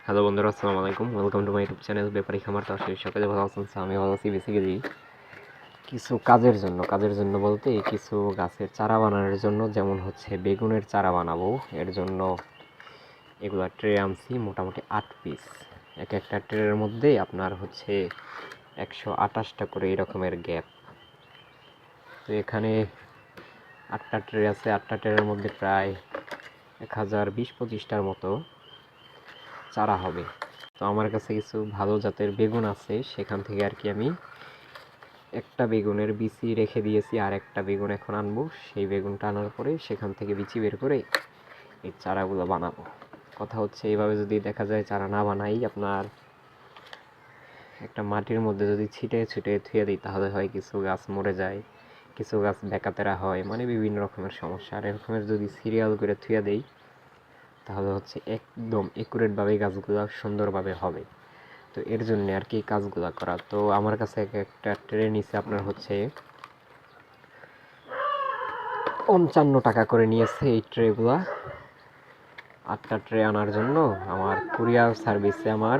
Hello বন্ধুরা, আসসালামু আলাইকুম। Welcome to my YouTube channel ব্যাপারী খামার। তো আসলে সকালে ভালো আছেন? আমি ভালো আছি। বেসিক্যালি কিছু কাজের জন্য বলতে কিছু গাছের চারা বানানোর জন্য, যেমন হচ্ছে বেগুনের চারা বানাবো। এর জন্য এগুলা ট্রে আনছি মোটামুটি 8 পিস। একটা ট্রের মধ্যে আপনার হচ্ছে 128টা করে এরকমের গ্যাপ। তো এখানে 8টা ট্রে আছে। 8টা ট্রের মধ্যে প্রায় 1020-25টার মতো চারা হবে। তো আমার কাছে কিছু ভালো জাতের বেগুন আছে, সেখান থেকে আর কি আমি একটা বেগুনের বিচি রেখে দিয়েছি, আর একটা বেগুন এখন আনবো। সেই বেগুনটা আনার পরে সেখান থেকে বিচি বের করে এই চারাগুলো বানাবো। কথা হচ্ছে, এইভাবে যদি দেখা যায় চারা না বানাই, আপনার একটা মাটির মধ্যে যদি ছিটে ছিটে থুয়ে দিই, তাহলে হয় কিছু গাছ মরে যায়, কিছু গাছ বেকাতেরা হয়, মানে বিভিন্ন রকমের সমস্যা। আর এরকমের যদি সিরিয়াল করে থুয়ে দেই, তাহলে হচ্ছে একদম একুরেটভাবে গাছগুলো সুন্দরভাবে হবে। তো এর জন্য আর কি কাজগুলো করা। তো আমার কাছে একটা ট্রে নিচে আপনার হচ্ছে 55 টাকা করে নিয়েছে এই ট্রেগুলা। 8টা ট্রে আনার জন্য আমার কুরিয়ার সার্ভিসে আমার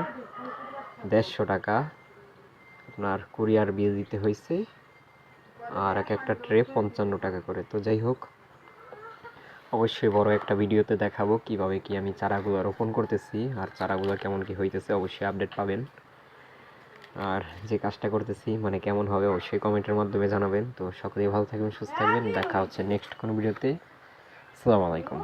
150 টাকা আপনার কুরিয়ার বিল দিতে হয়েছে, আর একটা ট্রে 55 টাকা করে। তো যাই হোক, অবশ্যই বড় একটা ভিডিওতে দেখাবো কিভাবে কি আমি চারাগুলো রোপণ করতেছি, আর চারাগুলো কেমন কি হইতেছে অবশ্যই আপডেট পাবেন। আর যে কাজটা করতেছি মানে কেমন হবে অবশ্যই কমেন্টের মাধ্যমে জানাবেন। তো সকলেই ভালো থাকবেন, সুস্থ থাকবেন। দেখা হচ্ছে নেক্সট কোনো ভিডিওতে। আসসালামু আলাইকুম।